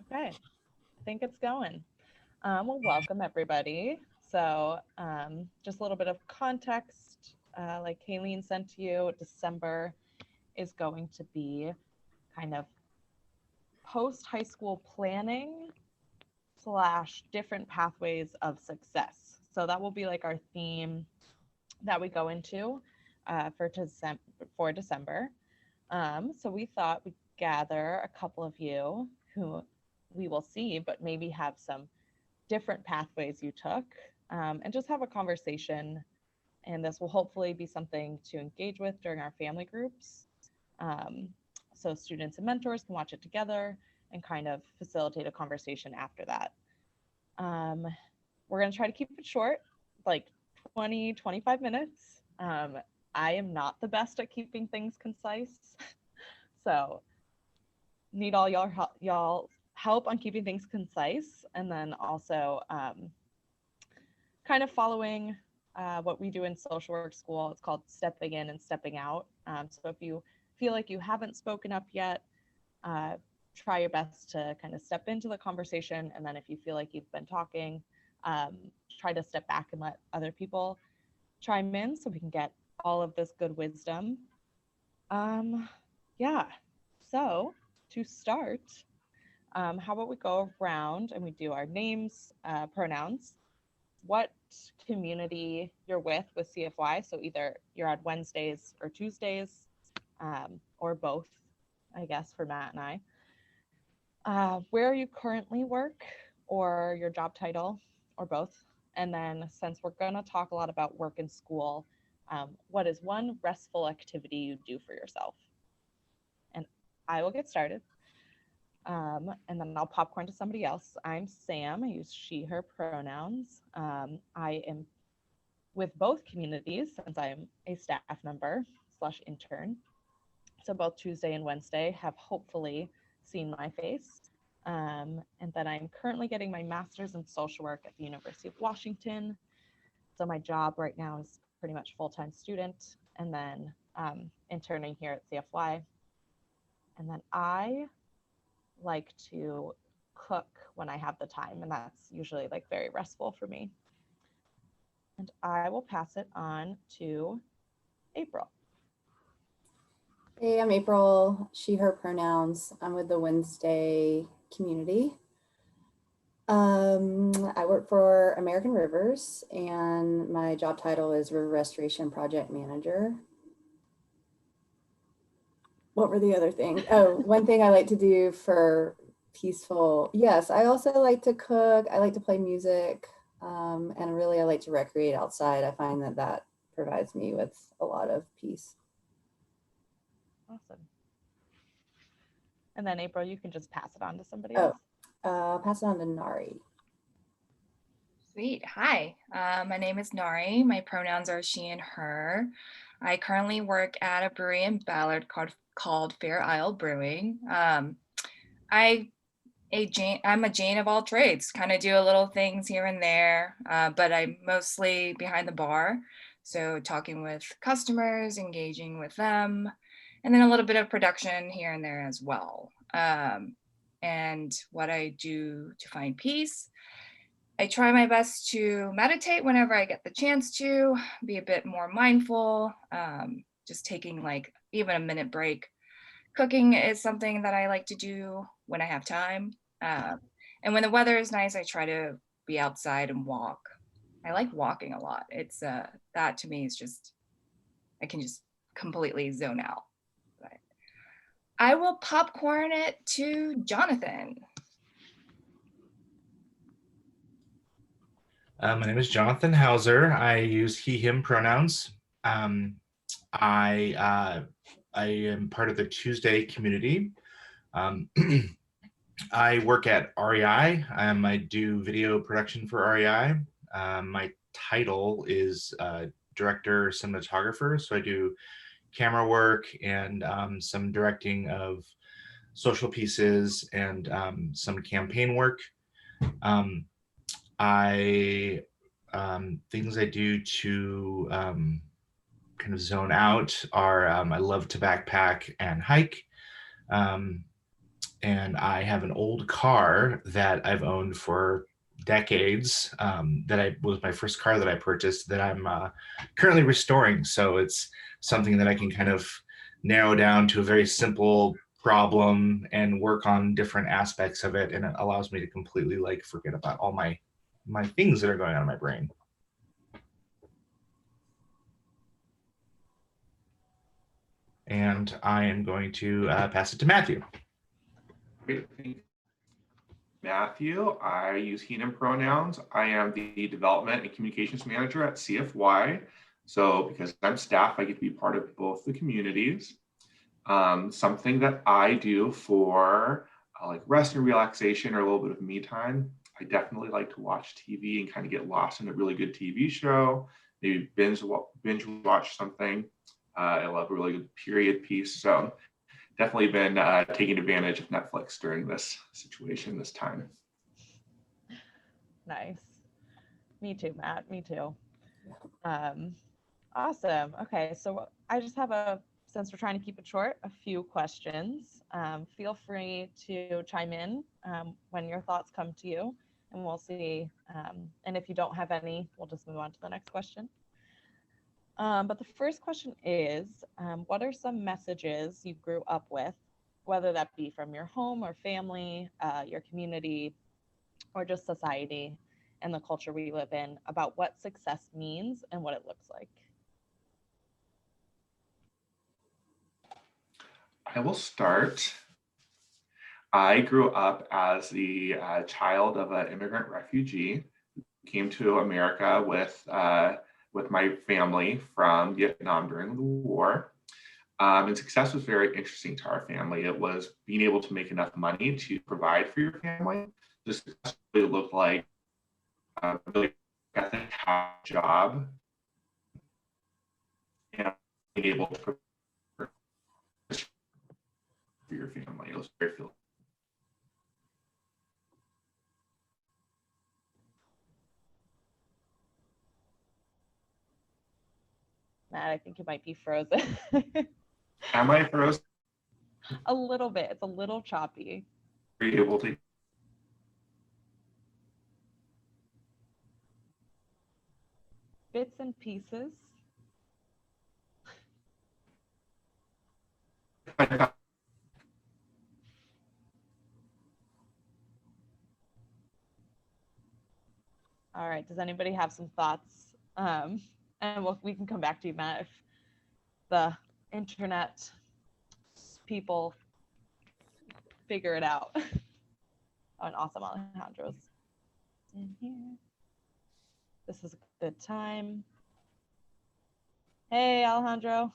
Okay, I think it's going. Well, welcome everybody. So, just a little bit of context. Like Kayleen sent to you, December is going to be kind of post high school planning slash different pathways of success. So that will be like our theme that we go into for December. So we thought we'd gather a couple of you who we will see, but maybe have some different pathways you took, and just have a conversation. And this will hopefully be something to engage with during our family groups. Um, so students and mentors can watch it together and kind of facilitate a conversation after that. Um, we're going to try to keep it short, like 20, 25 minutes. I am not the best at keeping things concise. So need all y'all help on keeping things concise, and then also kind of following what we do in social work school. It's called stepping in and stepping out. So if you feel like you haven't spoken up yet, uh, try your best to kind of step into the conversation. And then if you feel like you've been talking, um, try to step back and let other people chime in so we can get all of this good wisdom. Um, yeah, so to start, how about we go around and we do our names, pronouns, what community you're with CFY. So either you're on Wednesdays or Tuesdays, or both, I guess, for Matt and I. Where you currently work, or your job title, or both. And then, since we're going to talk a lot about work and school, what is one restful activity you do for yourself? And I will get started. And then I'll popcorn to somebody else. I'm Sam. I use she, her pronouns. I am with both communities since I am a staff member slash intern. So both Tuesday and Wednesday have hopefully seen my face. And then I'm currently getting my master's in social work at the University of Washington. So my job right now is pretty much full-time student, and then interning here at CFY. And then I like to cook when I have the time, and that's usually like very restful for me. And I will pass it on to April. Hey, I'm April, she, her pronouns. I'm with the Wednesday community. I work for American Rivers, and my job title is River Restoration Project Manager. What were the other things? Oh, one thing I like to do for peaceful. Yes, I also like to cook. I like to play music. And really, I like to recreate outside. I find that that provides me with a lot of peace. Awesome. And then April, you can just pass it on to somebody Oh, else. pass it on to Nari. Sweet. Hi, my name is Nari. My pronouns are she and her. I currently work at a brewery in Ballard called Fair Isle Brewing. I'm a Jane of all trades, kind of do a little things here and there, but I'm mostly behind the bar. So talking with customers, engaging with them, and then a little bit of production here and there as well. And what I do to find peace, I try my best to meditate whenever I get the chance to, be a bit more mindful, just taking like even a minute break. Cooking is something that I like to do when I have time. And when the weather is nice, I try to be outside and walk. I like walking a lot. It's that to me is just, I can just completely zone out. But I will popcorn it to Jonathan. My name is Jonathan Hauser. I use he, him pronouns. I am part of the Tuesday community. I work at REI. I do video production for REI. My title is director cinematographer, so I do camera work and some directing of social pieces and some campaign work. Things I do to kind of zone out are I love to backpack and hike. and I have an old car that I've owned for decades. Was my first car that I purchased that I'm currently restoring. So it's something that I can kind of narrow down to a very simple problem and work on different aspects of it, and it allows me to completely like forget about all my things that are going on in my brain. And I am going to pass it to Matthew. Great. Matthew, I use he, him pronouns. I am the development and communications manager at CfY. So because I'm staff, I get to be part of both the communities. Something that I do for like rest and relaxation or a little bit of me time, I definitely like to watch TV and kind of get lost in a really good TV show, maybe binge watch something. I love a really good period piece. So definitely been taking advantage of Netflix during this situation, this time. Nice. Me too, Matt. Me too. Awesome. Okay, so I just have since we're trying to keep it short, a few questions. Feel free to chime in when your thoughts come to you, and we'll see. And if you don't have any, we'll just move on to the next question. But the first question is, what are some messages you grew up with, whether that be from your home or family, your community, or just society and the culture we live in, about what success means and what it looks like? I will start. I grew up as the child of an immigrant refugee who came to America with my family from Vietnam during the war. And success was very interesting to our family. It was being able to make enough money to provide for your family. The success really looked like really have a job and being able to provide for your family. It was very fulfilling. Matt, I think you might be frozen. Am I frozen? A little bit. It's a little choppy. Are you able to? Bits and pieces. All right. Does anybody have some thoughts? And we can come back to you, Matt, if the internet people figure it out. Oh, and awesome, Alejandro's in here. This is a good time. Hey, Alejandro.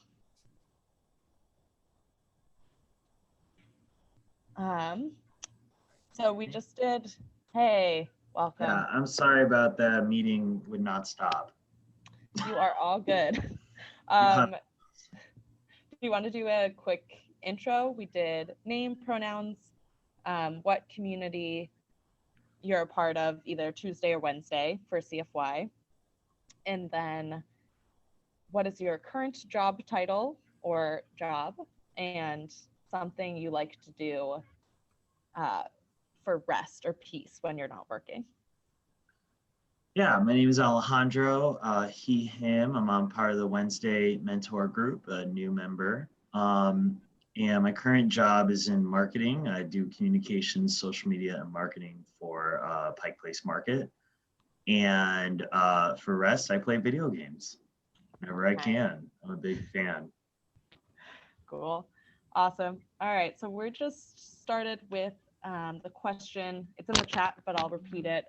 So we just did, hey, welcome. Yeah, I'm sorry about the meeting would not stop. You are all good. Do you want to do a quick intro? We did name, pronouns, what community you're a part of, either Tuesday or Wednesday for CfY, and then what is your current job title or job, and something you like to do for rest or peace when you're not working. Yeah, my name is Alejandro, he, him. I'm on part of the Wednesday mentor group, a new member. And my current job is in marketing. I do communications, social media, and marketing for Pike Place Market. And for rest, I play video games whenever I can. I'm a big fan. Cool. Awesome. All right. So we're just started with the question. It's in the chat, but I'll repeat it.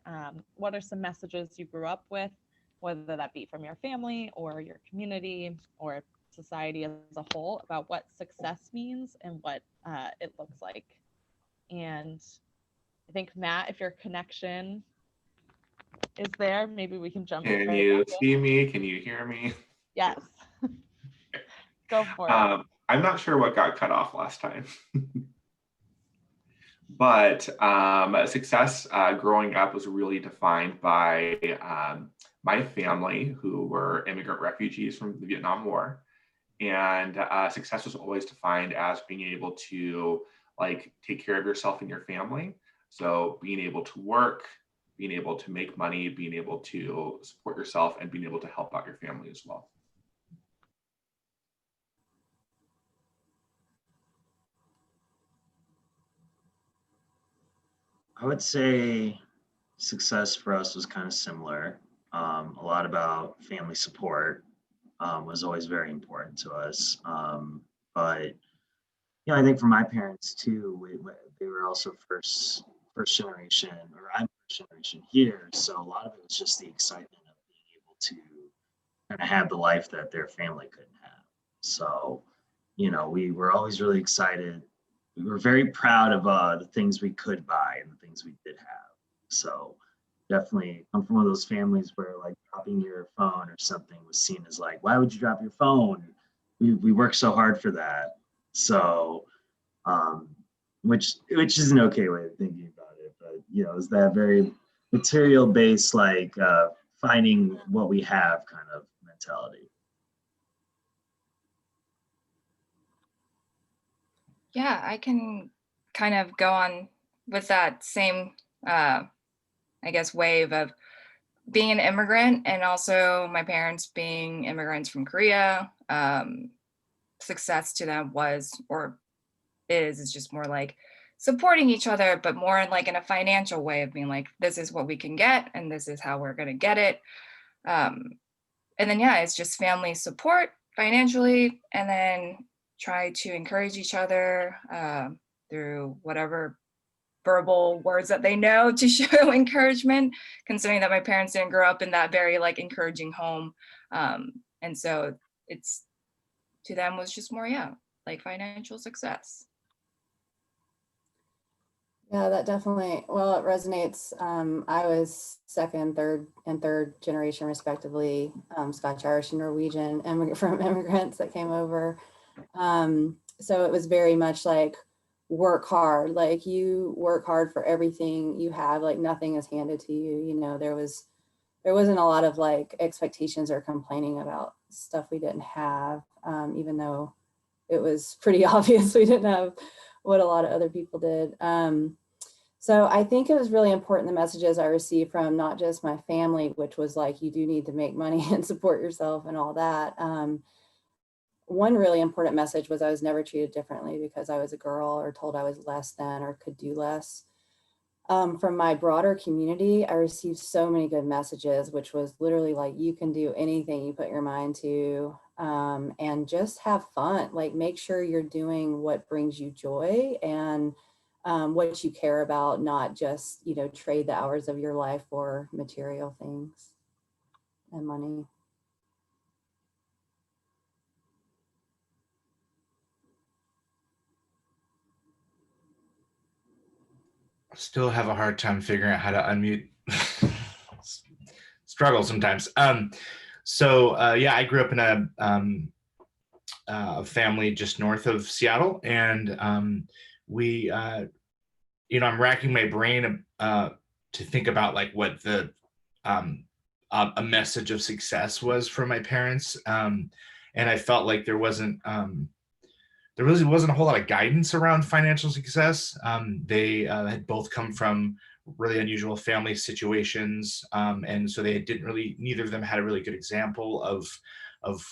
What are some messages you grew up with, whether that be from your family or your community or society as a whole, about what success means and what it looks like? And I think, Matt, if your connection is there, maybe we can jump in. Can you see me? Can you hear me? Yes. Go for it. I'm not sure what got cut off last time. But success growing up was really defined by my family, who were immigrant refugees from the Vietnam War. And success was always defined as being able to like take care of yourself and your family. So being able to work, being able to make money, being able to support yourself, and being able to help out your family as well. I would say success for us was kind of similar. A lot about family support was always very important to us. But I think for my parents too, they were also first generation, or I'm first generation here. So a lot of it was just the excitement of being able to kind of have the life that their family couldn't have. So, we were always really excited. We were very proud of the things we could buy and the things we did have. So definitely I'm from one of those families where like dropping your phone or something was seen as like, why would you drop your phone? We worked so hard for that. So, which is an okay way of thinking about it, but it's that very material based, like finding what we have kind of mentality. Yeah, I can kind of go on with that same, I guess, wave of being an immigrant, and also my parents being immigrants from Korea. Success to them was, or is just more like supporting each other, but more in like in a financial way of being like, this is what we can get and this is how we're going to get it. And then, yeah, it's just family support financially, and then try to encourage each other through whatever verbal words that they know to show encouragement, considering that my parents didn't grow up in that very like encouraging home. And so it's, to them, was just more, like financial success. Yeah, that definitely, well, it resonates. I was second, third generation respectively, Scotch, Irish, and Norwegian from immigrants that came over. So it was very much like work hard, like you work hard for everything you have, like nothing is handed to you. There wasn't a lot of like expectations or complaining about stuff we didn't have, even though it was pretty obvious we didn't have what a lot of other people did. So I think it was really important, the messages I received from not just my family, which was like, you do need to make money and support yourself and all that. One really important message was I was never treated differently because I was a girl or told I was less than or could do less. From my broader community, I received so many good messages, which was literally like, you can do anything you put your mind to, and just have fun. Like, make sure you're doing what brings you joy and what you care about, not just, trade the hours of your life for material things and money. Still have a hard time figuring out how to unmute. Struggle sometimes. Yeah, I grew up in a family just north of Seattle, and we, I'm racking my brain to think about like what the a message of success was for my parents, and I felt like there really wasn't a whole lot of guidance around financial success. They had both come from really unusual family situations, and so neither of them had a really good example of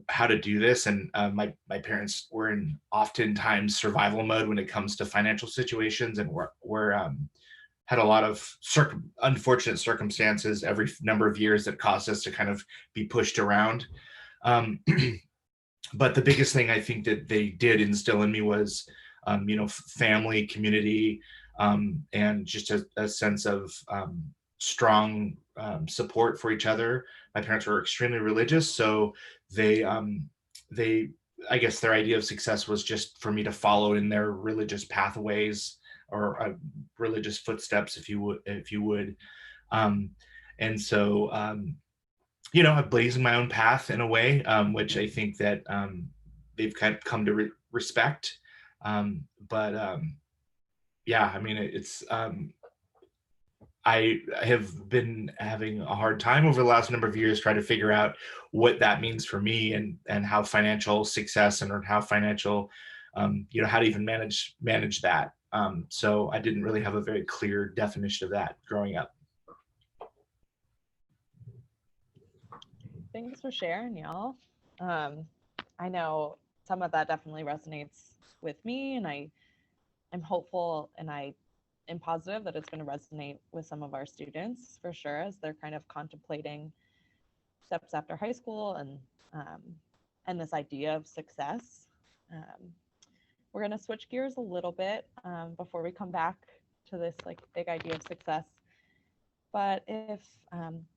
how to do this. And my parents were in oftentimes survival mode when it comes to financial situations, and had a lot of unfortunate circumstances every number of years that caused us to kind of be pushed around. But the biggest thing I think that they did instill in me was, family, community, and just a sense of strong support for each other. My parents were extremely religious, so they, I guess their idea of success was just for me to follow in their religious pathways or religious footsteps, if you would. And so, I'm blazing my own path in a way, which I think that they've kind of come to respect. It's I have been having a hard time over the last number of years trying to figure out what that means for me, and how financial success and how financial how to even manage that. So I didn't really have a very clear definition of that growing up. Thanks for sharing, y'all. I know some of that definitely resonates with me, and I'm hopeful and I am positive that it's going to resonate with some of our students for sure as they're kind of contemplating steps after high school and this idea of success. We're going to switch gears a little bit before we come back to this like big idea of success. But if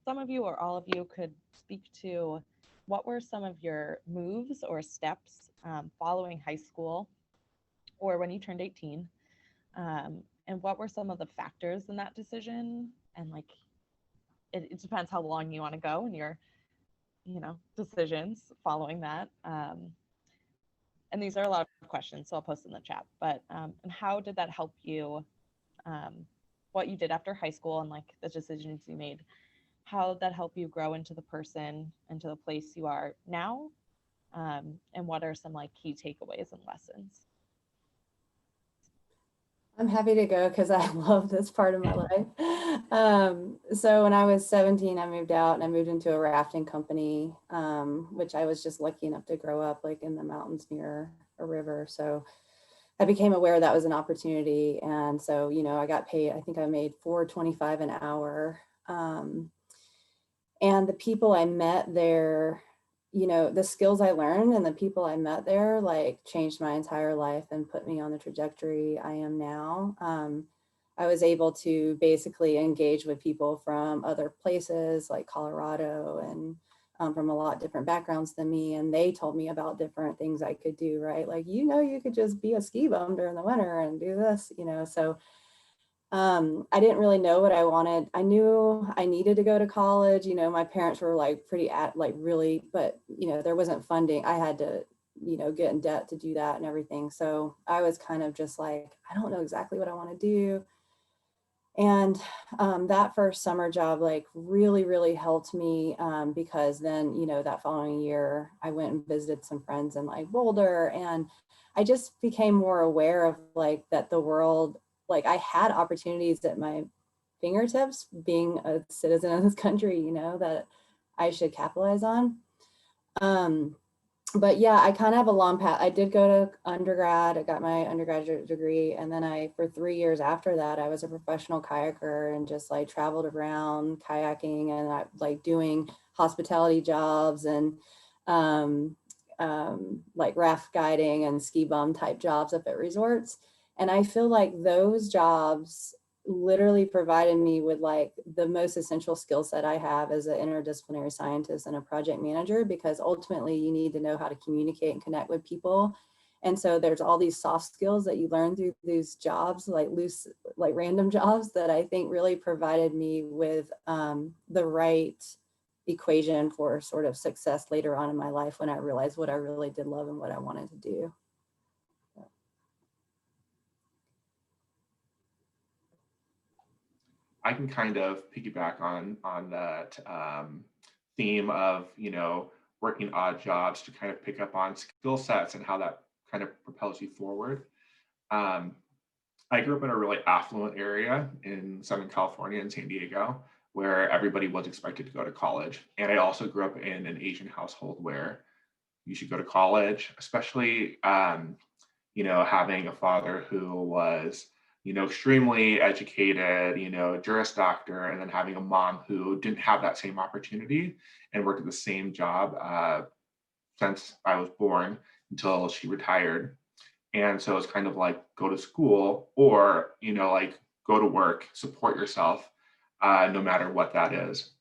some of you or all of you could speak to what were some of your moves or steps following high school or when you turned 18, and what were some of the factors in that decision? And like, it depends how long you want to go in your, decisions following that. And these are a lot of questions, so I'll post in the chat. But and how did that help you? What you did after high school and like the decisions you made, how did that help you grow into the person, into the place you are now? And what are some like key takeaways and lessons? I'm happy to go because I love this part of my life. So when I was 17, I moved out and I moved into a rafting company, which I was just lucky enough to grow up like in the mountains near a river. So I became aware that was an opportunity. And so, I got paid, I think I made $4.25 an hour. And the people I met there, the skills I learned and the people I met there like changed my entire life and put me on the trajectory I am now. I was able to basically engage with people from other places like Colorado and from a lot different backgrounds than me. And they told me about different things I could do, right? Like, you could just be a ski bum during the winter and do this, so I didn't really know what I wanted. I knew I needed to go to college. My parents were like really, but there wasn't funding. I had to, get in debt to do that and everything. So I was kind of just like, I don't know exactly what I want to do. And that first summer job like really, really helped me because then, that following year I went and visited some friends in like Boulder, and I just became more aware of like that the world, like I had opportunities at my fingertips being a citizen of this country, that I should capitalize on. But yeah, I kind of have a long path. I did go to undergrad. I got my undergraduate degree. And then for 3 years after that, I was a professional kayaker and just like traveled around kayaking and like doing hospitality jobs and like raft guiding and ski bum type jobs up at resorts. And I feel like those jobs literally provided me with like the most essential skill set I have as an interdisciplinary scientist and a project manager, because ultimately you need to know how to communicate and connect with people. And so there's all these soft skills that you learn through these jobs, like random jobs, that I think really provided me with the right equation for sort of success later on in my life when I realized what I really did love and what I wanted to do. I can kind of piggyback on that theme of, working odd jobs to kind of pick up on skill sets and how that kind of propels you forward. I grew up in a really affluent area in Southern California in San Diego, where everybody was expected to go to college. And I also grew up in an Asian household where you should go to college, especially, having a father who was extremely educated, Juris Doctor, and then having a mom who didn't have that same opportunity and worked at the same job since I was born until she retired. And so it's kind of like go to school or, like go to work, support yourself, no matter what that is.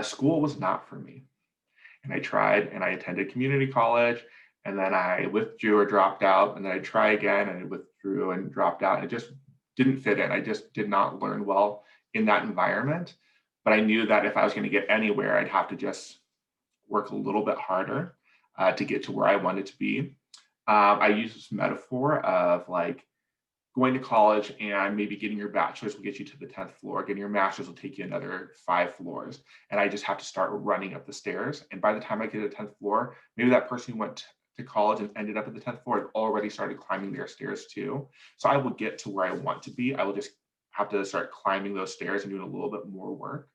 School was not for me. And I tried and I attended community college. And then I withdrew or dropped out, and then I try again and I withdrew and dropped out. And it just didn't fit in. I just did not learn well in that environment. But I knew that if I was going to get anywhere, I'd have to just work a little bit harder to get to where I wanted to be. I use this metaphor of like going to college and maybe getting your bachelor's will get you to the 10th floor, getting your master's will take you another 5 floors. And I just have to start running up the stairs. And by the time I get to the 10th floor, maybe that person who went to college and ended up at the 10th floor had already started climbing their stairs too. So I will get to where I want to be. I will just have to start climbing those stairs and doing a little bit more work.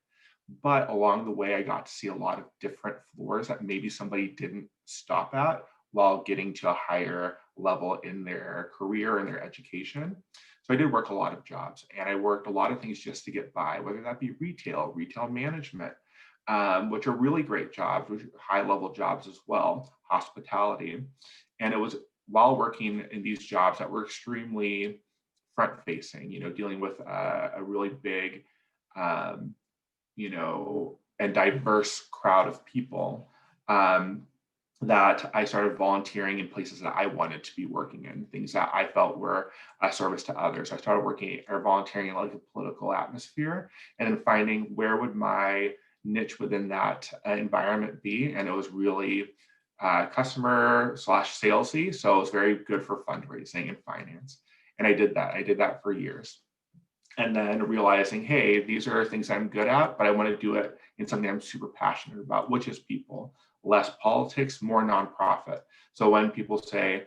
But along the way, I got to see a lot of different floors that maybe somebody didn't stop at while getting to a higher level in their career and their education. So I did work a lot of jobs, and I worked a lot of things just to get by, whether that be retail management, which are really great jobs, which are high-level jobs as well, hospitality. And it was while working in these jobs that were extremely front-facing, dealing with a really big, and diverse crowd of people, that I started volunteering in places that I wanted to be working in, things that I felt were a service to others. I started working or volunteering in like a political atmosphere, and then finding where would my niche within that environment be. And it was really customer / salesy. So it was very good for fundraising and finance. And I did that for years. And then realizing, hey, these are things I'm good at, but I want to do it in something I'm super passionate about, which is people. Less politics, more nonprofit. So when people say,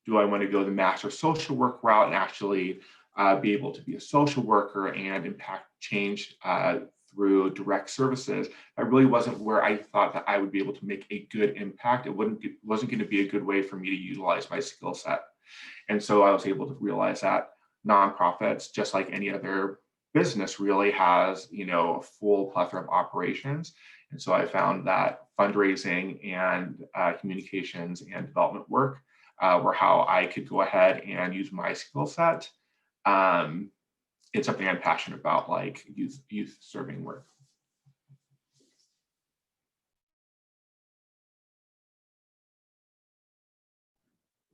do I want to go the master social work route and actually be able to be a social worker and impact change through direct services, that really wasn't where I thought that I would be able to make a good impact. It wasn't going to be a good way for me to utilize my skill set. And so I was able to realize that nonprofits, just like any other business, really has, a full plethora of operations. And so I found that fundraising and communications and development work were how I could go ahead and use my skill set. It's something I'm passionate about, like youth serving work.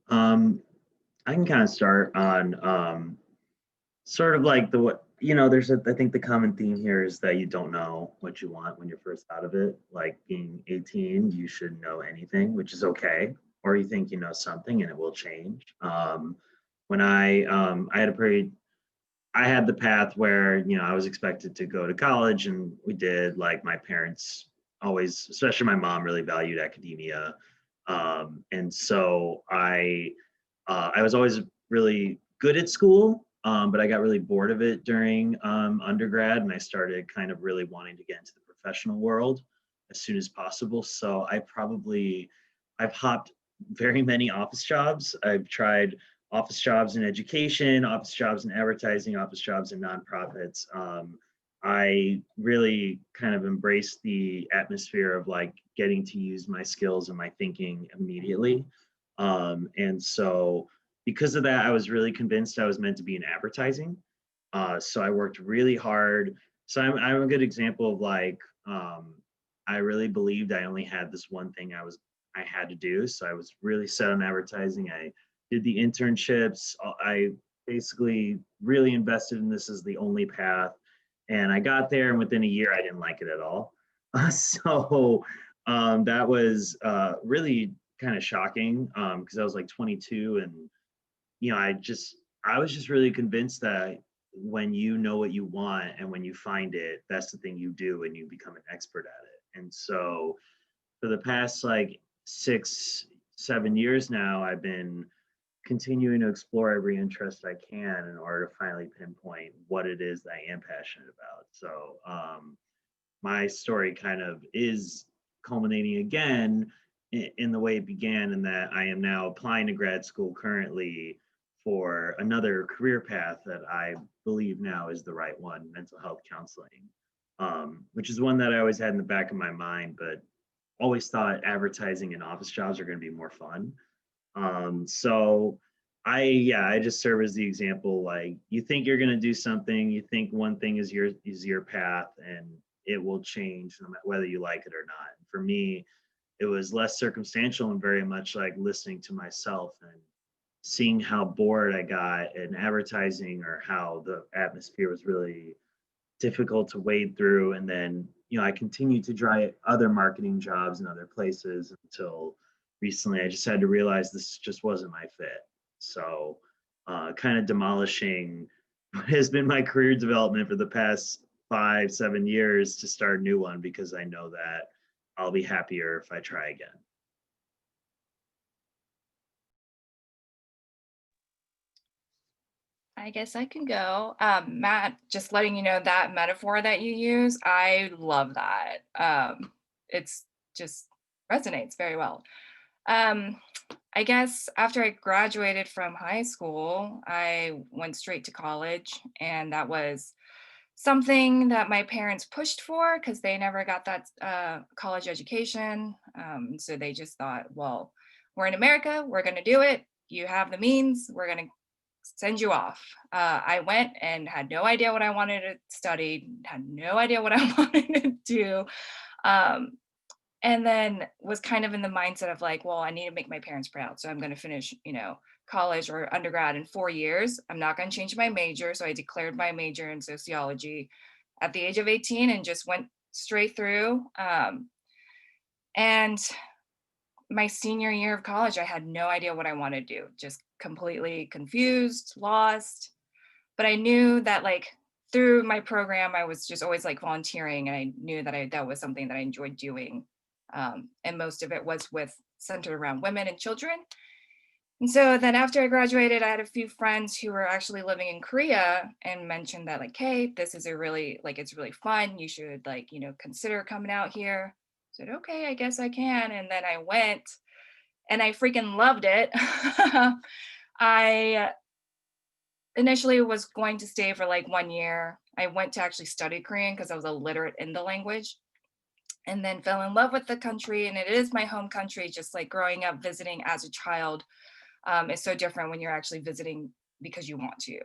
I can kind of start on sort of like I think the common theme here is that you don't know what you want when you're first out of it. Like being 18, you should know anything, which is okay. Or you think you know something and it will change. When I had the path where, I was expected to go to college, and we did. Like my parents always, especially my mom, really valued academia. And so I was always really good at school, but I got really bored of it during undergrad, and I started kind of really wanting to get into the professional world as soon as possible. So I've hopped very many office jobs. I've tried office jobs in education, office jobs in advertising, office jobs in nonprofits. I really kind of embraced the atmosphere of like getting to use my skills and my thinking immediately. And so because of that, I was really convinced I was meant to be in advertising. So I worked really hard. So I'm a good example of like, I really believed I only had this one thing I had to do. So I was really set on advertising. I did the internships. I basically really invested in this as the only path. And I got there, and within a year, I didn't like it at all. So that was really kind of shocking because I was like 22, and I was just really convinced that when you know what you want and when you find it, that's the thing you do, and you become an expert at it. And so for the past like 6-7 years now, I've been continuing to explore every interest I can in order to finally pinpoint what it is that I am passionate about. So my story kind of is culminating again in the way it began, in that I am now applying to grad school currently for another career path that I believe now is the right one, mental health counseling, which is one that I always had in the back of my mind, but always thought advertising and office jobs are going to be more fun. So I just serve as the example. Like, you think you're going to do something, you think one thing is your path, and it will change no matter whether you like it or not. For me, it was less circumstantial and very much like listening to myself and seeing how bored I got in advertising, or how the atmosphere was really difficult to wade through. And then, I continued to try other marketing jobs in other places until recently I just had to realize this just wasn't my fit. So kind of demolishing what has been my career development for the past 5-7 years to start a new one, because I know that I'll be happier if I try again. I guess I can go. Matt, just letting you know that metaphor that you use, I love that. It's just resonates very well. I guess after I graduated from high school, I went straight to college, and that was something that my parents pushed for because they never got that college education. So they just thought, well, we're in America, we're going to do it. You have the means, we're going to send you off. I went and had no idea what I wanted to study, had no idea what I wanted to do. Um, and then was kind of in the mindset of like, well, I need to make my parents proud. So I'm going to finish, college or undergrad in 4 years. I'm not going to change my major. So I declared my major in sociology at the age of 18 and just went straight through. And my senior year of college, I had no idea what I wanted to do, just completely confused, lost. But I knew that like through my program, I was just always like volunteering, and I knew that that was something that I enjoyed doing. And most of it was centered around women and children. And so then after I graduated, I had a few friends who were actually living in Korea and mentioned that like, hey, this is it's really fun. You should consider coming out here. I said, okay, I guess I can. And then I went and I freaking loved it. I initially was going to stay for like 1 year. I went to actually study Korean because I was illiterate in the language, and then fell in love with the country. And it is my home country, just like growing up visiting as a child. It's so different when you're actually visiting because you want to.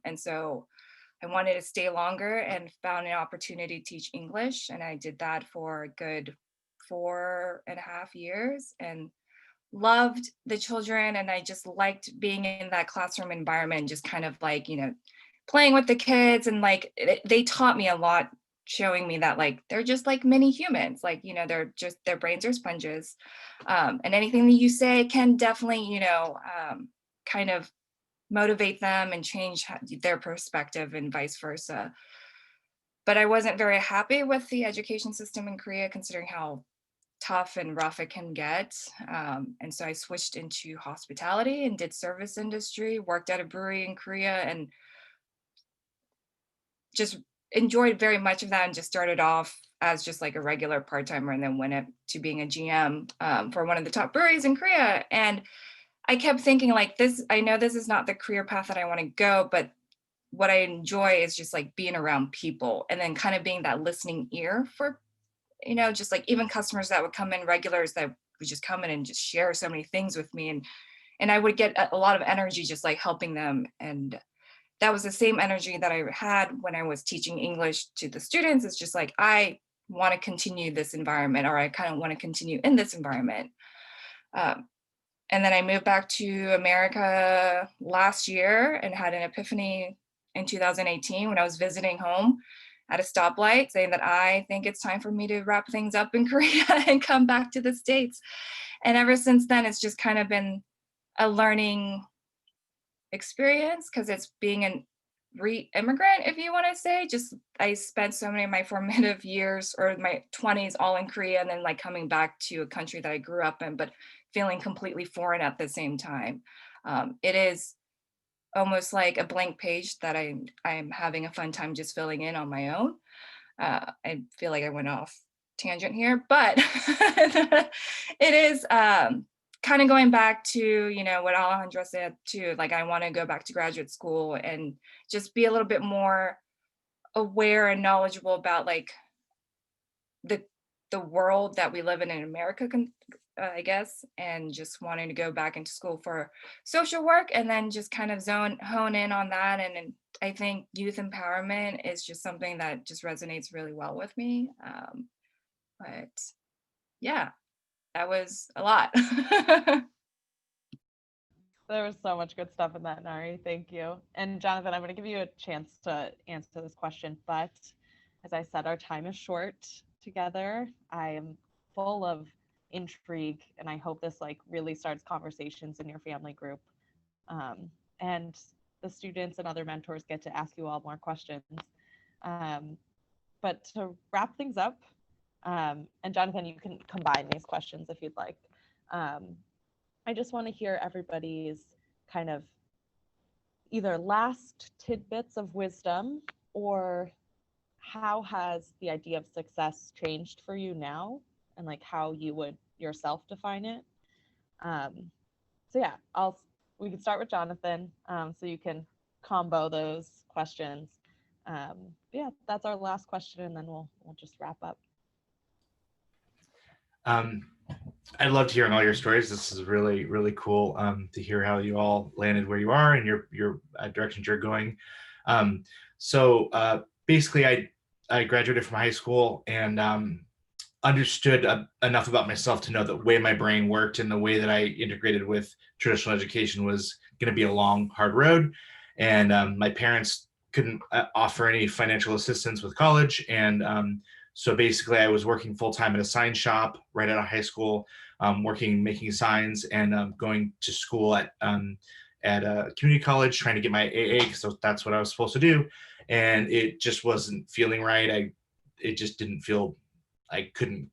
And so I wanted to stay longer and found an opportunity to teach English. And I did that for a good 4.5 years and loved the children. And I just liked being in that classroom environment, just kind of like, playing with the kids. And like, they taught me a lot, showing me that like, they're just like mini humans, like, their brains are sponges. And anything that you say can definitely, kind of motivate them and change their perspective and vice versa. But I wasn't very happy with the education system in Korea, considering how tough and rough it can get. And so I switched into hospitality and did service industry, worked at a brewery in Korea, and just enjoyed very much of that, and just started off as just like a regular part-timer, and then went up to being a GM for one of the top breweries in Korea. And I kept thinking like this, I know this is not the career path that I want to go, but what I enjoy is just like being around people, and then kind of being that listening ear for, just like even customers that would come in, regulars that would just come in and just share so many things with me. And I would get a lot of energy just like helping them. And that was the same energy that I had when I was teaching English to the students. It's just like, I want to continue this environment, or I kind of want to continue in this environment. And then I moved back to America last year and had an epiphany in 2018 when I was visiting home at a stoplight, saying that I think it's time for me to wrap things up in Korea and come back to the States. And ever since then, it's just kind of been a learning experience, because it's being an re-immigrant, if you want to say. Just I spent so many of my formative years, or my 20s, all in Korea, and then like coming back to a country that I grew up in, but feeling completely foreign at the same time. It is almost like a blank page that I'm having a fun time just filling in on my own. I feel like I went off tangent here, but it is kind of going back to, what Alejandro said too, like I want to go back to graduate school and just be a little bit more aware and knowledgeable about like the world that we live in America, I guess, and just wanting to go back into school for social work, and then just kind of hone in on that. And I think youth empowerment is just something that just resonates really well with me. But yeah, that was a lot. There was so much good stuff in that, Nari. Thank you. And Jonathan, I'm going to give you a chance to answer this question, but as I said, our time is short together. I am full of intrigue, and I hope this like really starts conversations in your family group. And the students and other mentors get to ask you all more questions. But to wrap things up, and Jonathan, you can combine these questions if you'd like. I just want to hear everybody's kind of either last tidbits of wisdom, or how has the idea of success changed for you now, and like how you would yourself define it. So yeah, we can start with Jonathan, so you can combo those questions. Yeah, that's our last question, and then we'll just wrap up. I loved hearing all your stories. This is really, really cool to hear how you all landed where you are and your directions you're going. So basically, I graduated from high school and understood enough about myself to know the way my brain worked and the way that I integrated with traditional education was going to be a long, hard road. And my parents couldn't offer any financial assistance with college. And so basically I was working full-time at a sign shop right out of high school, making signs, and going to school at a community college, trying to get my AA, because that's what I was supposed to do. And it just wasn't feeling right. It just didn't feel, I couldn't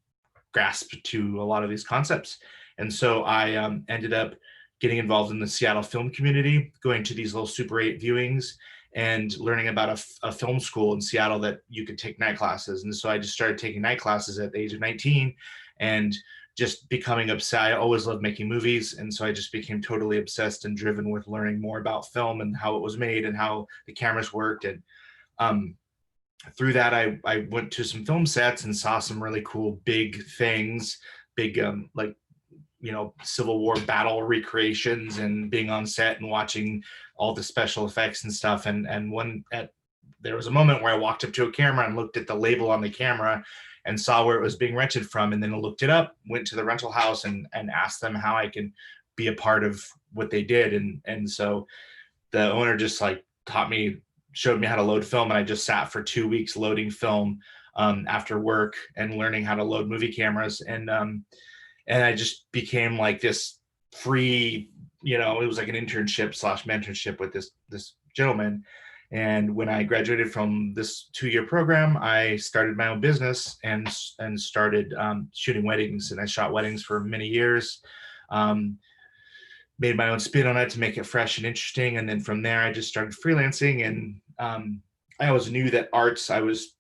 grasp to a lot of these concepts. And so I ended up getting involved in the Seattle film community, going to these little Super 8 viewings and learning about a film school in Seattle that you could take night classes. And so I just started taking night classes at the age of 19 and just becoming obsessed. I always loved making movies. And so I just became totally obsessed and driven with learning more about film and how it was made and how the cameras worked. And through that, I went to some film sets and saw some really cool big things, like, you know, Civil War battle recreations, and being on set and watching all the special effects and stuff. And there was a moment where I walked up to a camera and looked at the label on the camera and saw where it was being rented from, and then I looked it up, went to the rental house and asked them how I can be a part of what they did. And so the owner just like showed me how to load film, and I just sat for 2 weeks loading film after work and learning how to load movie cameras. And I just became like this free, you know, it was like an internship / mentorship with this gentleman. And when I graduated from this 2-year program, I started my own business and started shooting weddings. And I shot weddings for many years. Made my own spin on it to make it fresh and interesting. And then from there, I just started freelancing. And I always knew that I was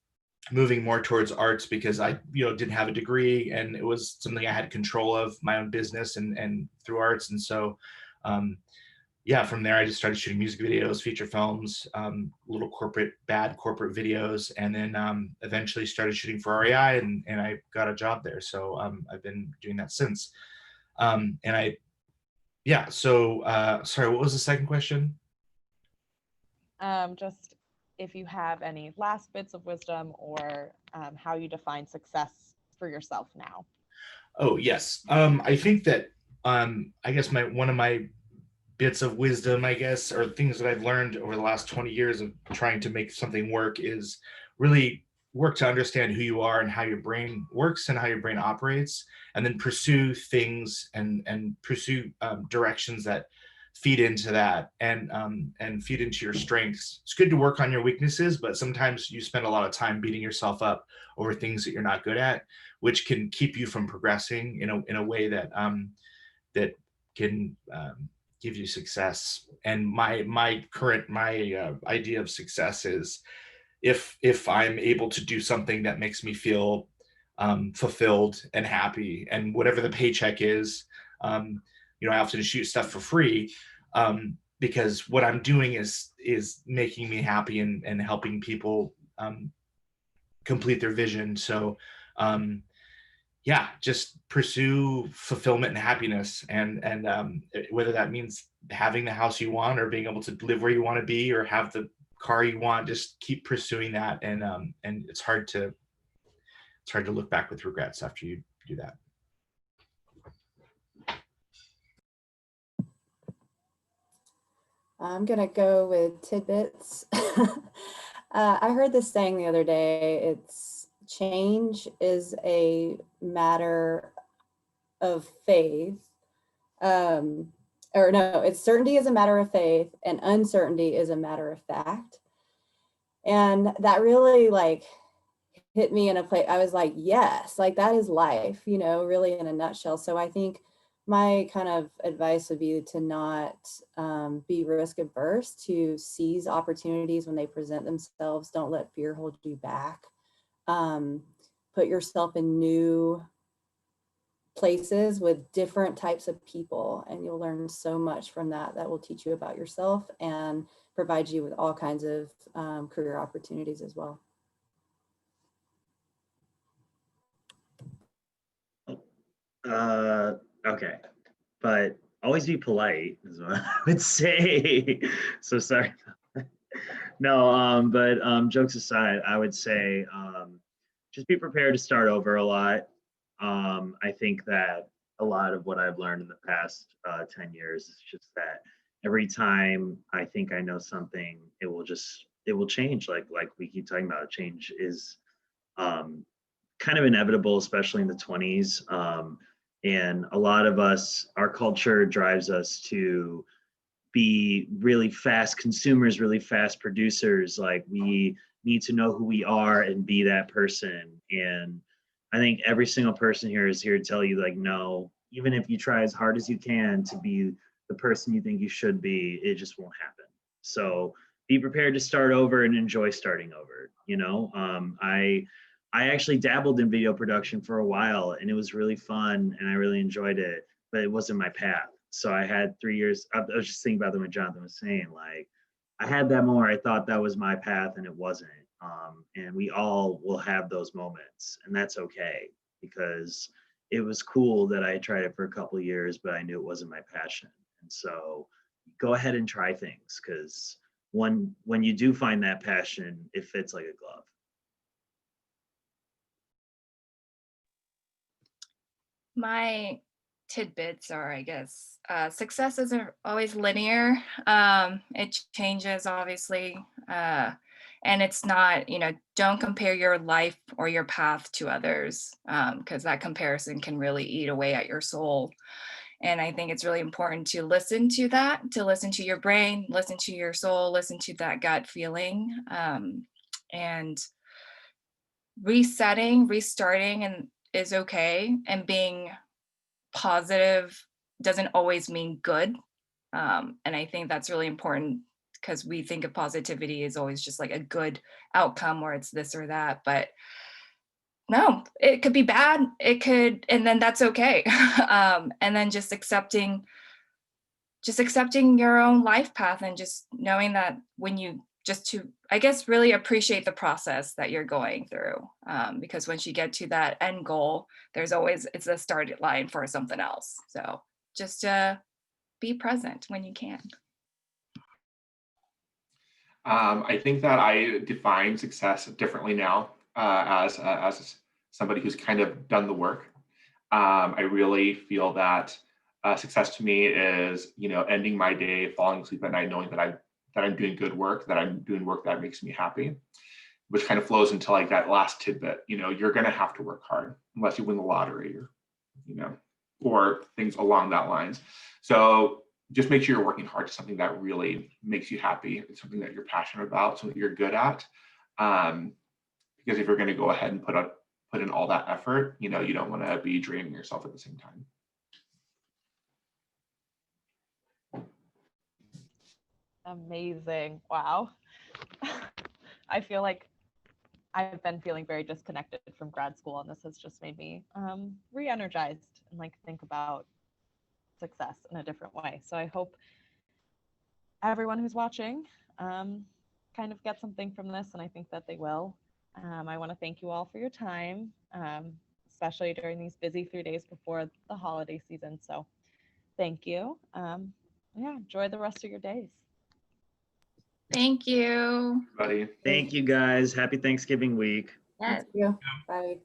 moving more towards arts because I, didn't have a degree, and it was something I had control of, my own business and through arts. And so, from there, I just started shooting music videos, feature films, little bad corporate videos, and then eventually started shooting for REI, and I got a job there. So I've been doing that since. Sorry, what was the second question? Just if you have any last bits of wisdom, or how you define success for yourself now. Oh, yes. I think that I guess one of my bits of wisdom, I guess, or things that I've learned over the last 20 years of trying to make something work is really work to understand who you are and how your brain works and how your brain operates, and then pursue things and pursue directions that feed into that and feed into your strengths. It's good to work on your weaknesses, but sometimes you spend a lot of time beating yourself up over things that you're not good at, which can keep you from progressing in a way that that can give you success. And my idea of success is if I'm able to do something that makes me feel fulfilled and happy, and whatever the paycheck is, I often shoot stuff for free because what I'm doing is making me happy and helping people complete their vision. So just pursue fulfillment and happiness, and whether that means having the house you want, or being able to live where you want to be, or have the car you want, just keep pursuing that. And it's hard to look back with regrets after you do that. I'm gonna go with tidbits. I heard this saying the other day, it's change is a matter of faith. It's certainty is a matter of faith and uncertainty is a matter of fact. And that really hit me in a place. I was like, yes, that is life, really in a nutshell. So I think my kind of advice would be to not be risk averse, to seize opportunities when they present themselves. Don't let fear hold you back. Put yourself in new places with different types of people, and you'll learn so much from that that will teach you about yourself and provide you with all kinds of career opportunities as well. Okay, but always be polite is what I would say. So sorry. No, but jokes aside, I would say just be prepared to start over a lot. I think that a lot of what I've learned in the past 10 years is just that every time I think I know something, it will change. Like we keep talking about, change is kind of inevitable, especially in the 20s. And a lot of us, our culture drives us to be really fast consumers, really fast producers. Like we need to know who we are and be that person. And I think every single person here is here to tell you, like, no, even if you try as hard as you can to be the person you think you should be, it just won't happen. So be prepared to start over and enjoy starting over. You know, I actually dabbled in video production for a while, and it was really fun and I really enjoyed it, but it wasn't my path. So I had 3 years, I was just thinking about that when Jonathan was saying, like, I had that moment where I thought that was my path and it wasn't. And we all will have those moments, and that's okay, because it was cool that I tried it for a couple of years, but I knew it wasn't my passion. And so go ahead and try things, because when you do find that passion, it fits like a glove. My tidbits are, I guess, success isn't always linear. It changes, obviously. And it's not, don't compare your life or your path to others, because that comparison can really eat away at your soul. And I think it's really important to listen to that, to listen to your brain, listen to your soul, listen to that gut feeling, and restarting and is okay. And being positive doesn't always mean good. And I think that's really important, because we think of positivity as always just like a good outcome, or it's this or that, but no, it could be bad. It could, and then that's okay. And then just accepting your own life path, and just knowing that when you just to, I guess, really appreciate the process that you're going through. Because once you get to that end goal, there's always, it's a start line for something else. So just be present when you can. I think that I define success differently now as somebody who's kind of done the work. I really feel that success to me is, ending my day, falling asleep at night, knowing that I'm doing good work, that I'm doing work that makes me happy, which kind of flows into like that last tidbit. You're going to have to work hard unless you win the lottery, or, or things along that lines. So just make sure you're working hard to something that really makes you happy. It's something that you're passionate about, something that you're good at. Because if you're going to go ahead and put in all that effort, you don't want to be draining yourself at the same time. Amazing. Wow. I feel like I've been feeling very disconnected from grad school, and this has just made me re-energized and like think about success in a different way. So I hope everyone who's watching kind of gets something from this, and I think that they will. I want to thank you all for your time, especially during these busy 3 days before the holiday season. So thank you. Enjoy the rest of your days. Thank you. Everybody. Thank you, guys. Happy Thanksgiving week. Yes. Thank you. Bye.